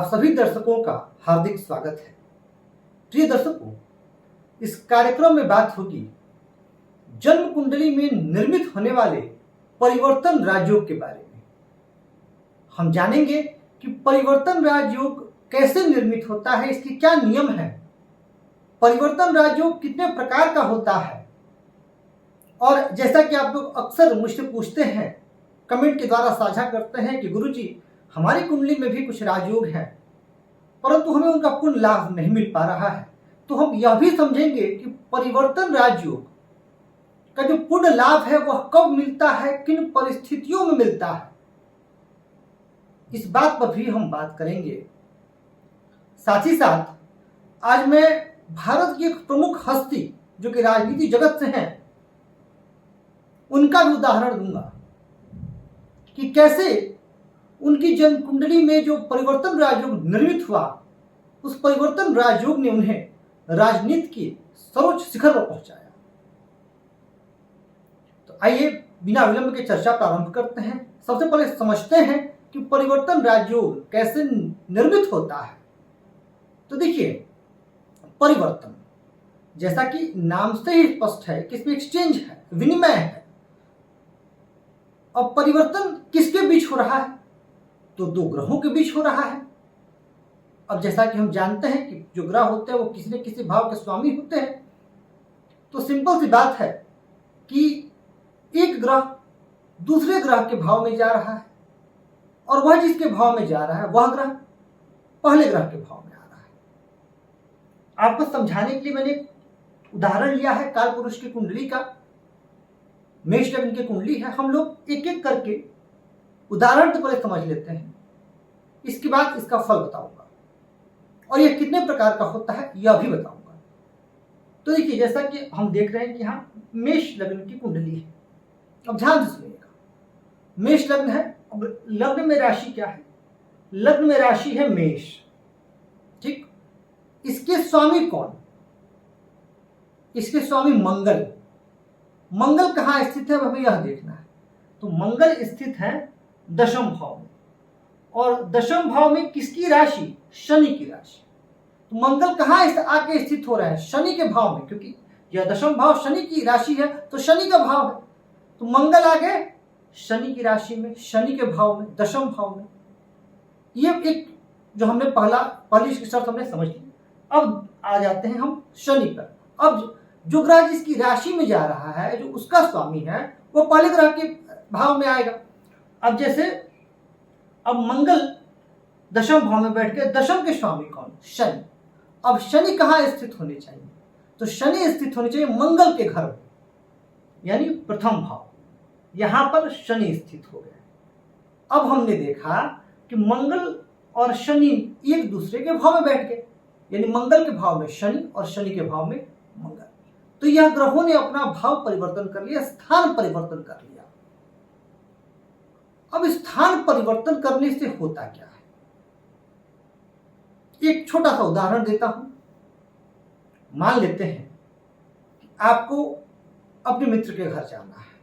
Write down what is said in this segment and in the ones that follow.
आप सभी दर्शकों का हार्दिक स्वागत है। प्रिय दर्शकों, इस कार्यक्रम में बात होगी जन्म कुंडली में निर्मित होने वाले परिवर्तन राजयोग के बारे में। हम जानेंगे कि परिवर्तन राजयोग कैसे निर्मित होता है, इसके क्या नियम हैं, परिवर्तन राजयोग कितने प्रकार का होता है। और जैसा कि आप लोग अक्सर मुझसे पूछते हैं, कमेंट के द्वारा साझा करते हैं कि गुरुजी हमारी कुंडली में भी कुछ राजयोग हैं परंतु हमें उनका पूर्ण लाभ नहीं मिल पा रहा है, तो हम यह भी समझेंगे कि परिवर्तन राजयोग का जो पूर्ण लाभ है वह कब मिलता है, किन परिस्थितियों में मिलता है, इस बात पर भी हम बात करेंगे। साथ ही साथ आज मैं भारत की एक प्रमुख हस्ती जो कि राजनीति जगत से हैं उनका भी उदाहरण दूंगा कि कैसे उनकी जन्म कुंडली में जो परिवर्तन राजयोग निर्मित हुआ, उस परिवर्तन राजयोग ने उन्हें राजनीति के सर्वोच्च शिखर पर पहुंचाया। तो आइए बिना विलंब के चर्चा प्रारंभ करते हैं। सबसे पहले समझते हैं कि परिवर्तन राजयोग कैसे निर्मित होता है। तो देखिए, परिवर्तन जैसा कि नाम से ही स्पष्ट है कि इसमें एक्सचेंज है, विनिमय है। अब परिवर्तन किसके बीच हो रहा है? तो दो ग्रहों के बीच हो रहा है। अब जैसा कि हम जानते हैं कि जो ग्रह होते हैं वो किसी न किसी भाव के स्वामी होते हैं, तो सिंपल सी बात है कि एक ग्रह दूसरे ग्रह के भाव में जा रहा है और वह जिसके भाव में जा रहा है वह ग्रह पहले ग्रह के भाव में आ रहा है। आपको समझाने के लिए मैंने एक उदाहरण लिया है काल पुरुष की कुंडली का। मेष लग्न की कुंडली है। हम लोग एक एक करके उदाहरण तो पहले समझ लेते हैं, इसके बाद इसका फल बताऊंगा और यह कितने प्रकार का होता है यह भी बताऊंगा। तो देखिए, जैसा कि हम देख रहे हैं कि यहाँ मेष लग्न की कुंडली है। अब ध्यान से सुनिएगा, मेष लग्न है। अब लग्न में राशि क्या है? लग्न में राशि है मेष। ठीक, इसके स्वामी कौन? इसके स्वामी मंगल। मंगल कहाँ स्थित है हमें यह देखना है। तो मंगल स्थित है दशम भाव में, और दशम भाव में किसकी राशि? शनि की राशि। तो मंगल कहाँ आके स्थित हो रहा है? शनि के भाव में, क्योंकि यह दशम भाव शनि की राशि है तो शनि का भाव है। तो मंगल आ गए शनि की राशि में, शनि के भाव में, दशम भाव में। ये एक जो हमने पहली शर्त हमने समझ ली। अब आ जाते हैं हम शनि पर। अब जो ग्रह जिसकी राशि में जा रहा है, जो उसका स्वामी है, वो पहले ग्रह के भाव में आएगा। अब जैसे अब मंगल दशम भाव में बैठ के, दशम के स्वामी कौन? शनि। अब शनि कहाँ स्थित होने चाहिए? तो शनि स्थित होने चाहिए मंगल के घर में, यानी प्रथम भाव। यहां पर शनि स्थित हो गए। अब हमने देखा कि मंगल और शनि एक दूसरे के भाव में बैठ गए, यानी मंगल के भाव में शनि और शनि के भाव में मंगल। तो यह ग्रहों ने अपना भाव परिवर्तन कर लिया, स्थान परिवर्तन कर लिया। अब स्थान परिवर्तन करने से होता क्या है? एक छोटा सा उदाहरण देता हूं। मान लेते हैं कि आपको अपने मित्र के घर जाना है।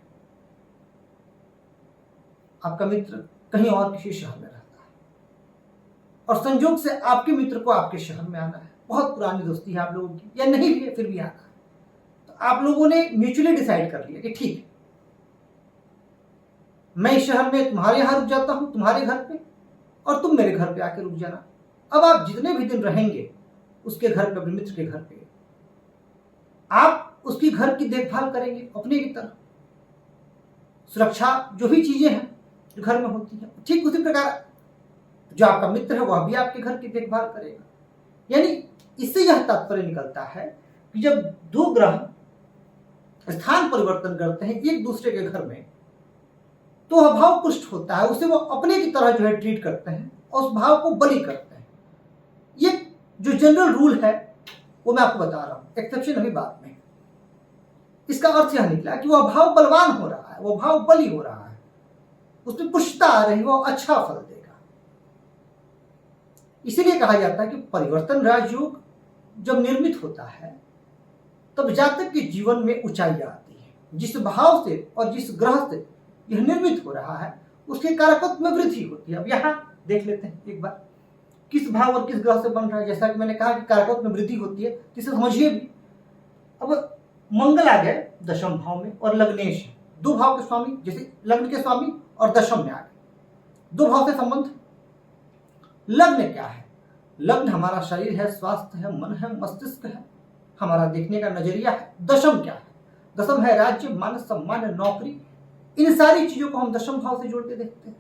आपका मित्र कहीं और किसी शहर में रहता है और संयोग से आपके मित्र को आपके शहर में आना है। बहुत पुरानी दोस्ती है आप लोगों की, या नहीं भी है फिर भी आना है। तो आप लोगों ने म्यूचुअली डिसाइड कर लिया कि ठीक है, मैं इस शहर में तुम्हारे यहां रुक जाता हूं, तुम्हारे घर पे, और तुम मेरे घर पे आके रुक जाना। अब आप जितने भी दिन रहेंगे उसके घर पे, अपने मित्र के घर पे, आप उसकी घर की देखभाल करेंगे अपने की तरह। सुरक्षा जो भी चीजें हैं जो घर में होती है, ठीक उसी प्रकार जो आपका मित्र है वह भी आपके घर की देखभाल करेगा। यानी इससे यह तात्पर्य निकलता है कि जब दो ग्रह स्थान परिवर्तन करते हैं एक दूसरे के घर में, तो वह भाव पुष्ट होता है, उसे वो अपने की तरह जो है ट्रीट करते हैं और उस भाव को बलि करते हैं। ये जो जनरल रूल है वो मैं आपको बता रहा हूं, एक्सेप्शन अभी बाद में। इसका अर्थ यह निकला कि वह भाव बलवान हो रहा है, वह भाव बलि हो रहा है, उसमें पुष्टता आ रही है, वो अच्छा फल देगा। इसीलिए कहा जाता है कि परिवर्तन राजयोग जब निर्मित होता है तब जातक के जीवन में ऊंचाई आती है। जिस भाव से और जिस ग्रह से यह निर्मित हो रहा है उसके कारकत्व में वृद्धि होती है। अब यहां देख लेते हैं एक बार। किस भाव और किस ग्रह से बन रहा है। जैसा कि मैंने कहा कि कारकत्व में वृद्धि होती है, तो इसे समझिए भी। अब मंगल आ गए दशम भाव में और लग्नेश है, दो भाव के स्वामी, जैसे लग्न के स्वामी और दशम में आ गए, दो भाव से संबंध। लग्न क्या है? लग्न हमारा शरीर है, स्वास्थ्य है, मन है, मस्तिष्क है, हमारा देखने का नजरिया है। दशम क्या है? दशम है राज्य, मान सम्मान, नौकरी। इन सारी चीजों को हम दशम भाव से जोड़ते देखते हैं।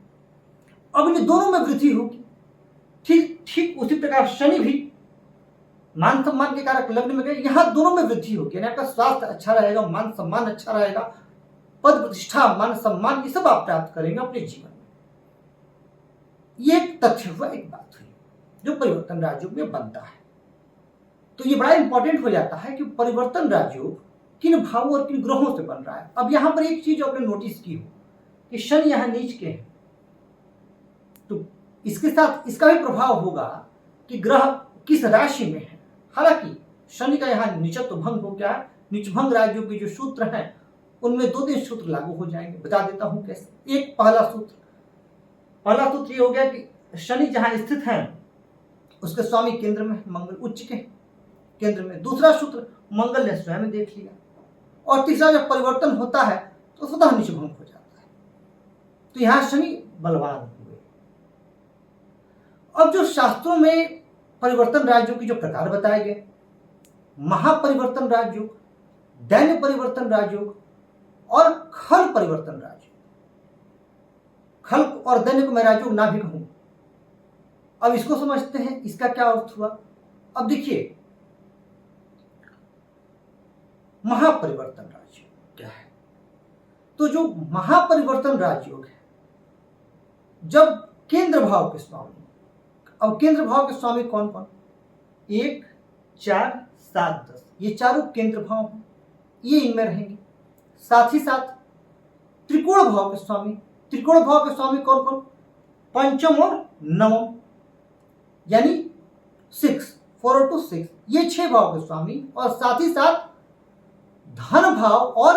अब इन दोनों में वृद्धि होगी। ठीक ठीक उसी प्रकार शनि भी मान सम्मान के कारक लग्न में गए, यहां दोनों में वृद्धि होगी, यानी आपका स्वास्थ्य अच्छा रहेगा, मान सम्मान अच्छा रहेगा, पद प्रतिष्ठा, मान सम्मान, ये सब आप प्राप्त करेंगे अपने जीवन में। ये एक तथ्य हुआ, एक बात हुई जो परिवर्तन राजयोग में बनता है। तो ये बड़ा इंपॉर्टेंट हो जाता है कि परिवर्तन राजयोग किन भावों और किन ग्रहों से बन रहा है। अब यहां पर एक चीज आपने नोटिस की हो कि शनि यहां नीच के हैं, तो इसके साथ इसका भी प्रभाव होगा कि ग्रह किस राशि में है। हालांकि शनि का यहाँ नीचत्व भंग हो गया है। नीचभंग राजयोग के जो सूत्र हैं उनमें 2-3 सूत्र लागू हो जाएंगे, बता देता हूं कैसे। एक पहला सूत्र ये हो गया कि शनि जहां स्थित है उसके स्वामी केंद्र में, मंगल उच्च के केंद्र में। दूसरा सूत्र, मंगल ने स्वयं देख लिया। और तीसरा, जब परिवर्तन होता है तो स्वतः नीचभंग हो जाता है, तो यहां शनि बलवान हुए। अब जो शास्त्रों में परिवर्तन राजयोग की जो प्रकार बताए गए, महापरिवर्तन राजयोग, दैन्य परिवर्तन राजयोग और खल परिवर्तन राजयोग। खल और दैन्य को मैं राजयोग ना भी कहूं। अब इसको समझते हैं, इसका क्या अर्थ हुआ। अब देखिए, महापरिवर्तन राजयोग क्या है। तो जो महापरिवर्तन राजयोग है, जब केंद्र भाव के स्वामी, अब केंद्र भाव के स्वामी कौन कौन? 1, 4, 7, 10, ये चारों केंद्र भाव हैं, ये इनमें रहेंगे। साथ ही साथ त्रिकोण भाव के स्वामी, त्रिकोण भाव के स्वामी कौन कौन? पंचम और नवम, यानी 6, 4 और 2 6, ये 6 भाव के स्वामी। और साथ ही साथ धन भाव और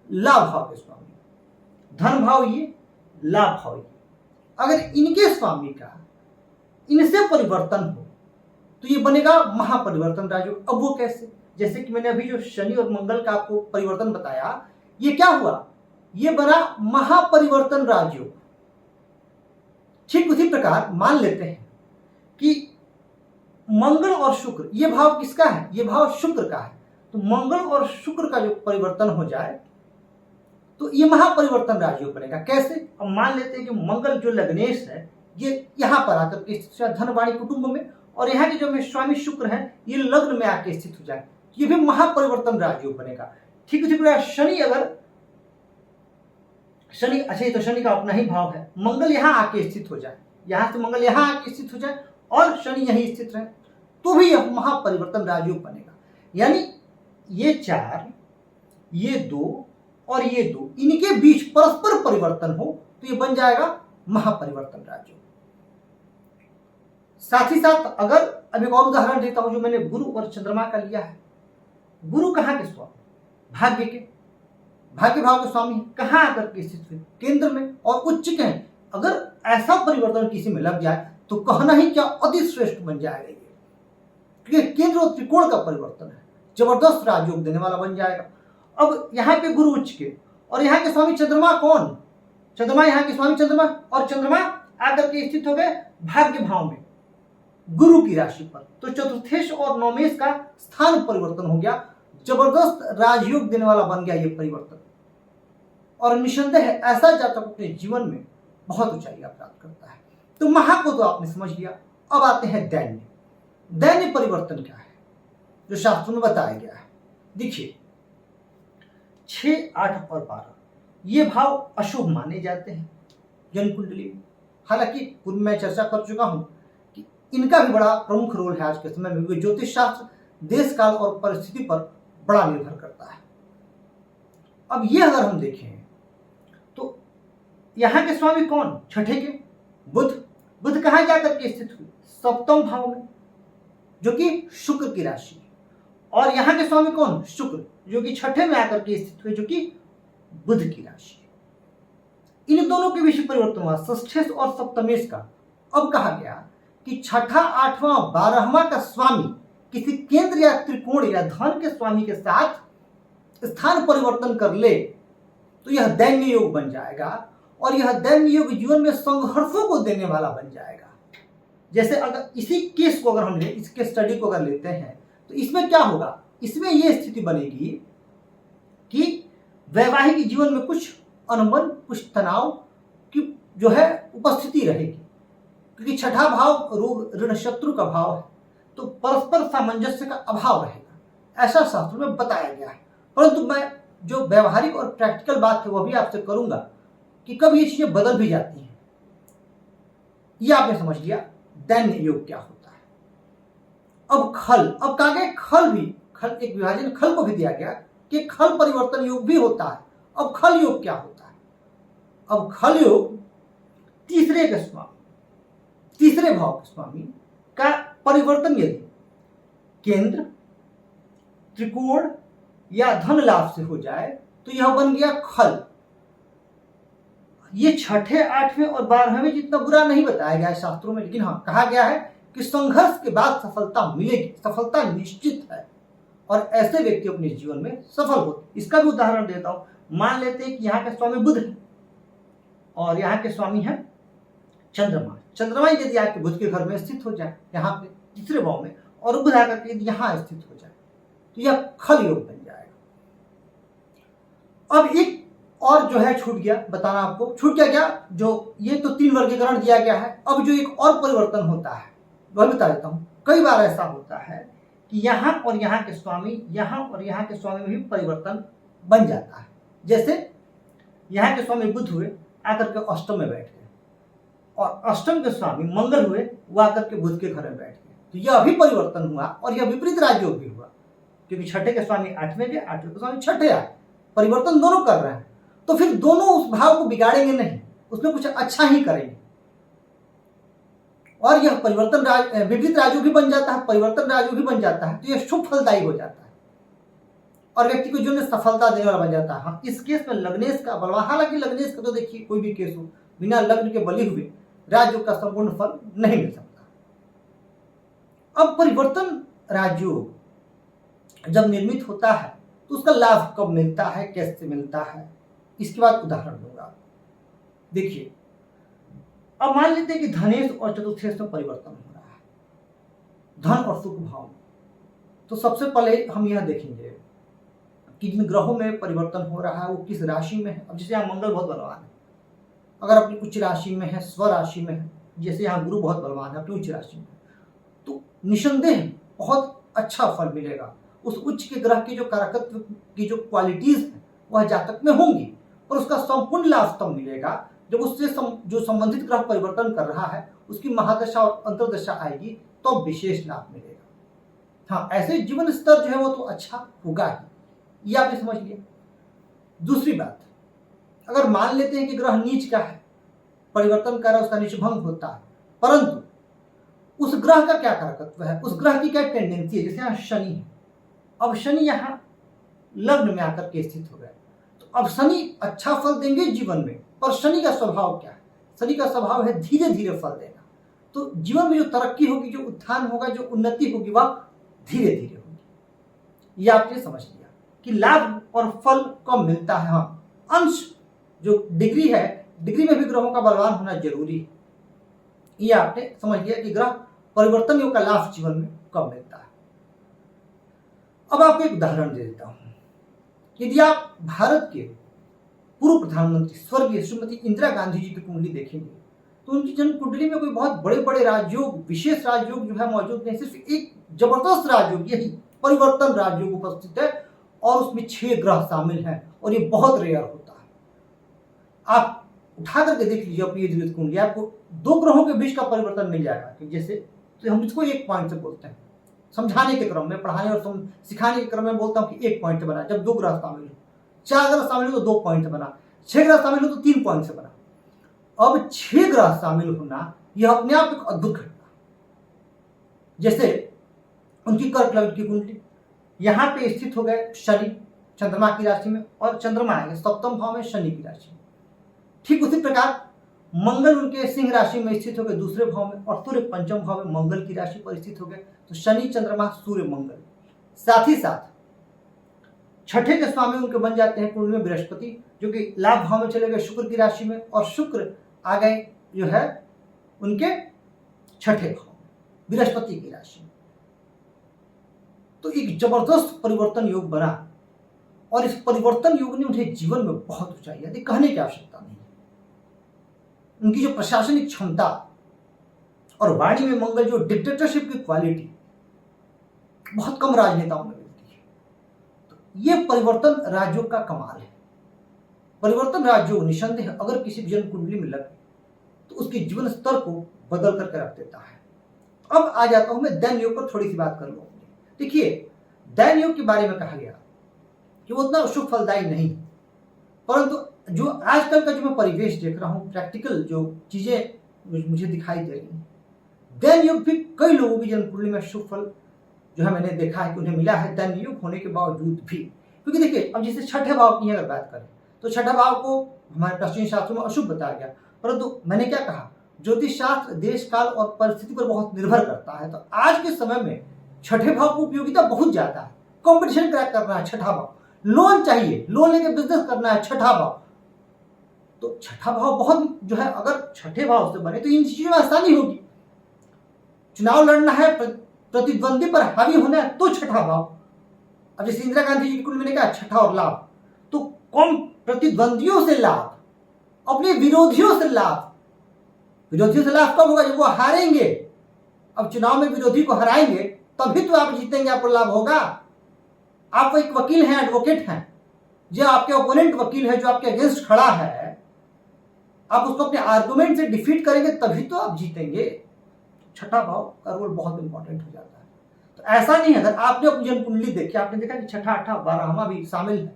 लाभ भाव के स्वामी। धन भाव ये, लाभ भाव ये। अगर इनके स्वामी का इनसे परिवर्तन हो तो ये बनेगा महापरिवर्तन राजयोग। अब वो कैसे? जैसे कि मैंने अभी जो शनि और मंगल का आपको परिवर्तन बताया, ये क्या हुआ? ये बना महापरिवर्तन राजयोग। ठीक उसी प्रकार मान लेते हैं कि मंगल और शुक्र, ये भाव किसका है? ये भाव शुक्र का है। तो मंगल और शुक्र का जो परिवर्तन हो जाए तो ये महापरिवर्तन राजयोग बनेगा। कैसे? अब मान लेते हैं कि मंगल जो लग्नेश है ये यहां पर आकर के स्थित हो जाए धनवाणी कुटुंब में, और यहाँ के जो में स्वामी शुक्र है ये लग्न में आके स्थित हो जाए, ये भी महापरिवर्तन राजयोग बनेगा। ठीक उसी प्रकार शनि, अगर शनि, अच्छा ये तो शनि का अपना ही भाव है, मंगल यहां आके स्थित हो जाए, यहां से मंगल यहां आके स्थित हो जाए और शनि यहीं स्थित रहे, तो भी यह महापरिवर्तन राजयोग बनेगा। यानी ये 4, ये 2 और ये 2, इनके बीच परस्पर परिवर्तन हो तो ये बन जाएगा महापरिवर्तन राजयोग। साथ ही साथ अगर अब एक और उदाहरण देता हूं जो मैंने गुरु और चंद्रमा का लिया है। गुरु कहां के स्वामी? भाग्य के, भाग्य भाव के स्वामी कहां आकर के स्थित हुए? केंद्र में, और उच्च के हैं। अगर ऐसा परिवर्तन किसी में लग जाए तो कहना ही क्या, अति श्रेष्ठ बन जाएगा ये, क्योंकि केंद्र और त्रिकोण का परिवर्तन है, जबरदस्त राजयोग देने वाला बन जाएगा। अब यहाँ पे गुरु उच्च के, और यहाँ के स्वामी चंद्रमा कौन? चंद्रमा, यहाँ के स्वामी चंद्रमा, और चंद्रमा आकर के स्थित हो गए भाग्य भाव में गुरु की राशि पर। तो चतुर्थेश और नवमेश का स्थान परिवर्तन हो गया, जबरदस्त राजयोग देने वाला बन गया ये परिवर्तन। और निसंदेह ऐसा जातक अपने जीवन में बहुत ऊंचाइयां प्राप्त करता है। तो महा को तो आपने समझ लिया। अब आते हैं दैन्य। दैन्य परिवर्तन क्या है जो शास्त्रों में बताया गया है? देखिए, 6, 8 और 12 ये भाव अशुभ माने जाते हैं जन्म कुंडली में। हालांकि पूर्व में चर्चा कर चुका हूं कि इनका भी बड़ा प्रमुख रोल है आज के समय में, क्योंकि ज्योतिष शास्त्र देश काल और परिस्थिति पर बड़ा निर्भर करता है। अब ये अगर हम देखें तो यहां के स्वामी कौन? छठे के बुध। बुध कहां जाकर के स्थित हुए? सप्तम भाव में, जो कि शुक्र की राशि। और यहां के स्वामी कौन? शुक्र, जो कि छठे में आकर के स्थित हुए, जो कि बुध की राशि। इन दोनों के बीच परिवर्तन हुआ, षष्ठेश और सप्तमेश का। अब कहा गया कि छठा, आठवां, 12वां का स्वामी किसी केंद्र या त्रिकोण या धन के स्वामी के साथ स्थान परिवर्तन कर ले तो यह दैन्य योग बन जाएगा, और यह दैन्य योग जीवन में संघर्षों को देने वाला बन जाएगा। जैसे अगर इसी केस को अगर हम ले, इसके स्टडी को अगर लेते हैं तो इसमें क्या होगा, इसमें यह स्थिति बनेगी कि वैवाहिक जीवन में कुछ अनबन, कुछ तनाव की जो है उपस्थिति रहेगी, क्योंकि छठा भाव रोग ऋण शत्रु का भाव है, तो परस्पर सामंजस्य का अभाव रहेगा, ऐसा शास्त्रों में बताया गया है। परंतु मैं जो व्यवहारिक और प्रैक्टिकल बात है वह भी आपसे करूंगा कि कब ये चीजें बदल भी जाती हैं। ये आपने समझ लिया दैन्य योग क्या होता है। अब खल, अब कहा गया खल भी, खल एक विभाजन खल को भी दिया गया कि खल परिवर्तन योग भी होता है। अब खल योग क्या होता है? अब खल योग तीसरे के स्वामी, तीसरे भाव के स्वामी का परिवर्तन यदि केंद्र, त्रिकोण या धन लाभ से हो जाए तो यह बन गया खल। ये छठे, आठवें और 12वें में जितना बुरा नहीं बताया गया है शास्त्रों में, लेकिन हाँ कहा गया है कि संघर्ष के बाद सफलता मिलेगी, सफलता निश्चित है, और ऐसे व्यक्ति अपने जीवन में सफल होते। इसका भी उदाहरण देता हूं। मान लेते हैं कि यहाँ के स्वामी बुध है और यहाँ के स्वामी है चंद्रमा। चंद्रमा यदि आपके बुध के घर में स्थित हो जाए, यहाँ पे तीसरे भाव में, और बुध आकर के यदि यहाँ स्थित हो जाए तो यह खल योग बन जाएगा। अब एक और जो है छूट गया बताना, आपको छूट क्या, जो ये तो 3 वर्गीकरण दिया गया है। अब जो एक और परिवर्तन होता है वह बता देता हूं। कई बार ऐसा होता है कि यहाँ और यहाँ के स्वामी, यहाँ और यहाँ के स्वामी में भी परिवर्तन बन जाता है। जैसे यहाँ के स्वामी बुध हुए, आकर के अष्टम में बैठ गए, और अष्टम के स्वामी मंगल हुए, वो आकर के बुध के घर में बैठ गए, तो यह भी परिवर्तन हुआ, और यह विपरीत राजयोग भी हुआ, क्योंकि छठे के स्वामी 8वें के, 8वें के स्वामी छठे आए, परिवर्तन दोनों कर रहे हैं। तो फिर दोनों उस भाव को बिगाड़ेंगे नहीं, उसमें कुछ अच्छा ही करेंगे, और यह परिवर्तन विपरीत राजयोग भी बन जाता है, परिवर्तन राजयोग भी बन जाता है, तो यह शुभ फलदायी हो जाता है और व्यक्ति को जीवन में सफलता देने वाला बन जाता है। हाँ, इस केस में लग्नेश का बलवान, हालांकि लग्नेश का तो देखिए कोई भी केस हो, बिना लग्न के बली हुए राजयोग का संपूर्ण फल नहीं मिल सकता। अब परिवर्तन राजयोग जब निर्मित होता है तो उसका लाभ कब मिलता है, कैसे मिलता है, इसके बाद उदाहरण दूंगा। देखिए, अब मान लेते हैं कि धनेश और चतुर्थेश में परिवर्तन हो रहा है, धन और सुख भाव में। तो सबसे पहले हम यह देखेंगे कि जिन ग्रहों में परिवर्तन हो रहा है वो किस राशि में है। अब जैसे यहाँ मंगल बहुत बलवान है, अगर अपनी उच्च राशि में है, स्व राशि में है, जैसे यहाँ गुरु बहुत बलवान है अपनी उच्च राशि में, तो निसंदेह बहुत अच्छा फल मिलेगा। उस उच्च के ग्रह की जो कारकत्व की जो क्वालिटीज है वह जातक में होंगी, और उसका संपूर्ण लाभ तब मिलेगा जब उससे जो संबंधित ग्रह परिवर्तन कर रहा है उसकी महादशा और अंतर्दशा आएगी, तो विशेष लाभ मिलेगा। हाँ, ऐसे जीवन स्तर जो है वो तो अच्छा होगा ही, ये आपने समझ लिया। दूसरी बात, अगर मान लेते हैं कि ग्रह नीच का है, परिवर्तन कर रहा है, उसका नीचभंग होता है, परंतु उस ग्रह का क्या कारकत्व है, उस ग्रह की क्या टेंडेंसी है। जैसे यहाँ शनि है, अब शनि यहाँ लग्न में आकर के स्थित हो गए, तो अब शनि अच्छा फल देंगे जीवन में, पर शनि का स्वभाव क्या है, शनि का स्वभाव है धीरे धीरे फल देना। तो जीवन में जो तरक्की होगी, जो उत्थान होगा, जो उन्नति होगी, वह धीरे धीरे होगी। ये आपने समझ लिया कि लाभ और फल कब मिलता है। हाँ, अंश जो डिग्री है, डिग्री में भी ग्रहों का बलवान होना जरूरी है। ये आपने समझ लिया कि ग्रह परिवर्तन योग का लाभ जीवन में कब मिलता है। अब आपको एक उदाहरण दे देता हूं। यदि आप भारत के पूर्व प्रधानमंत्री स्वर्गीय श्रीमती इंदिरा गांधी जी की कुंडली देखेंगे तो उनकी जन्म कुंडली में कोई बहुत बड़े बड़े राजयोग, विशेष राजयोग जो है मौजूद नहीं, सिर्फ एक जबरदस्त राजयोग, यही परिवर्तन राजयोग उपस्थित है, और उसमें 6 ग्रह शामिल हैं, और ये बहुत रेयर होता है। आप उठा करके देख लीजिए अपनी जीवित कुंडली, आपको 2 ग्रहों के बीच का परिवर्तन मिल जाएगा। जैसे तो हम इसको एक पॉइंट से बोलते हैं, समझाने के क्रम में, पढ़ाने और सिखाने के क्रम में बोलता हूं कि 1 पॉइंट बना। जब 2 ग्रह शामिल हो, 4 ग्रह शामिल हो तो 2 पॉइंट बना, 6 ग्रह शामिल हो तो 3 पॉइंट से बना। अब 6 ग्रह शामिल होना यह अपने आप एक अद्भुत घटना। जैसे उनकी कर्क लग्न की कुंडली, यहां पे स्थित हो गए शनि चंद्रमा की राशि में, और चंद्रमा आएंगे 7वें भाव में शनि की राशि में। ठीक उसी प्रकार मंगल उनके सिंह राशि में स्थित हो गए दूसरे भाव में, और सूर्य पंचम भाव में मंगल की राशि पर स्थित हो गए। तो शनि चंद्रमा सूर्य मंगल, साथ ही साथ छठे के स्वामी उनके बन जाते हैं कुंडली में बृहस्पति, जो कि लाभ भाव में चले गए शुक्र की राशि में, और शुक्र आ गए जो है उनके छठे भाव में बृहस्पति की राशि में। तो एक जबरदस्त परिवर्तन योग बना, और इस परिवर्तन योग ने उन्हें जीवन में बहुत ऊंचाई दी, कहने की आवश्यकता नहीं। उनकी जो प्रशासनिक क्षमता और वाणी में मंगल, जो डिक्टेटरशिप की क्वालिटी बहुत कम राजनेताओं में मिलती है। तो ये परिवर्तन राजयोग का कमाल है। परिवर्तन राजयोग निसंदेह अगर किसी जन्म कुंडली में लगे तो उसके जीवन स्तर को बदल करके रख देता है। अब आ जाता हूं मैं दैन योग पर, थोड़ी सी बात कर लूं। देखिए, दैन योग के बारे में कहा गया कि वो उतना सुख फलदायी नहीं, परंतु जो आजकल का जो मैं परिवेश देख रहा हूं, प्रैक्टिकल जो चीजें मुझे दिखाई दे रही हैं, दैन योग भी कई लोगों की जन्म कुंडली में शुभ फल जो है मैंने देखा है कि उन्हें मिला है दैन योग होने के बावजूद भी। क्योंकि देखिए, अब जैसे छठे भाव की अगर बात करें तो छठा भाव को हमारे प्राचीन शास्त्रों में अशुभ बताया गया, परंतु मैंने क्या कहा, ज्योतिष शास्त्र देश काल और परिस्थिति पर बहुत निर्भर करता है। तो आज के समय में छठे भाव की उपयोगिता बहुत ज्यादा है। कंपटीशन क्रैक करना है छठा भाव, लोन चाहिए, लोन लेके बिजनेस करना है छठा भाव, तो छठा भाव बहुत जो है, अगर छठे भाव से बने तो इन चीजों में आसानी होगी। चुनाव लड़ना है, प्रतिद्वंदी पर हावी होना है, तो छठा भाव। अब जैसे इंदिरा गांधी जी की कुंडली में कहा छठा और लाभ, तो कौन प्रतिद्वंदियों से लाभ, अपने विरोधियों से लाभ। विरोधियों से लाभ कब होगा, जब वो हारेंगे। अब चुनाव में विरोधी को हराएंगे तभी तो आप जीतेंगे, आपको लाभ होगा। आप एक वकील हैं, एडवोकेट हैं, जो आपके ओपोनेंट वकील है, जो आपके अगेंस्ट खड़ा है, आप उसको अपने आर्गुमेंट से डिफीट करेंगे तभी तो आप जीतेंगे। छठा भाव का रोल बहुत इंपॉर्टेंट हो जाता है। तो ऐसा नहीं है, अगर आपने अपनी जन्म कुंडली देखी, आपने देखा कि छठा, अठा, 12वां भी शामिल है।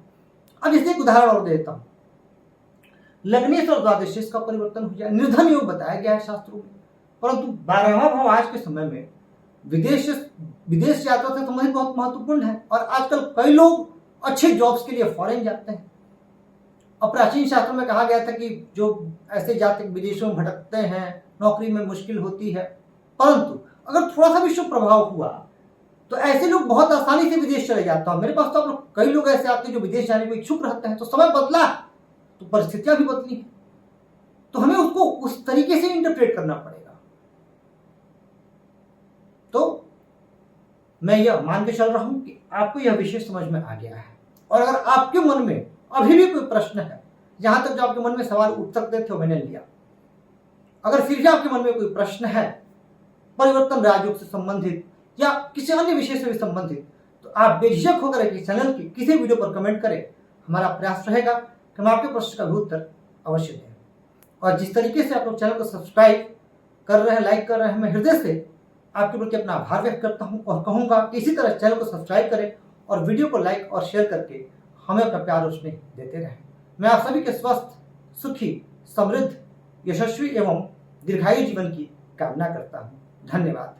अब इसलिए एक उदाहरण और देता हूं, लग्नेश और द्वादशेश का परिवर्तन हो जाए, निर्धन योग बताया गया है शास्त्रों में, परंतु 12वां भाव आज के समय में विदेश यात्रा से संबंधित बहुत महत्वपूर्ण है, और आजकल कई लोग अच्छे जॉब्स के लिए फॉरेन जाते हैं। और प्राचीन शास्त्रों में कहा गया था कि जो ऐसे जाते विदेशों में भटकते हैं, नौकरी में मुश्किल होती है, परंतु अगर थोड़ा सा भी शुभ प्रभाव हुआ तो ऐसे लोग बहुत आसानी से विदेश चले जाते हैं। मेरे पास तो कई लोग ऐसे आते हैं जो विदेश जाने को इच्छुक रहते हैं। तो समय बदला तो परिस्थितियां भी बदली हैं, तो हमें उसको उस तरीके से इंटरप्रेट करना पड़ेगा। तो मैं यह मान के चल रहा हूं कि आपको यह विषय समझ में आ गया है, और अगर आपके मन में अभी भी कोई प्रश्न है, जहां तक जो आपके मन में सवाल उठ सकते थे मैंने लिया, अगर फिर भी आपके मन में कोई प्रश्न है परिवर्तन राजयोग से संबंधित या किसी अन्य विषय से भी संबंधित, तो आप बेझिझक होकर के चैनल की किसी वीडियो पर कमेंट करें। हमारा प्रयास रहेगा कि हम आपके प्रश्न का भी उत्तर अवश्य दें। और जिस तरीके से आप लोग चैनल को सब्सक्राइब कर रहे हैं, लाइक कर रहे हैं, मैं हृदय से आपके प्रति अपना आभार व्यक्त करता हूं, और कहूंगा कि इसी तरह चैनल को सब्सक्राइब करें और वीडियो को लाइक और शेयर करके हमें अपना प्यार रोशनी देते रहें। मैं आप सभी के स्वस्थ, सुखी, समृद्ध, यशस्वी एवं दीर्घायु जीवन की कामना करता हूं। धन्यवाद।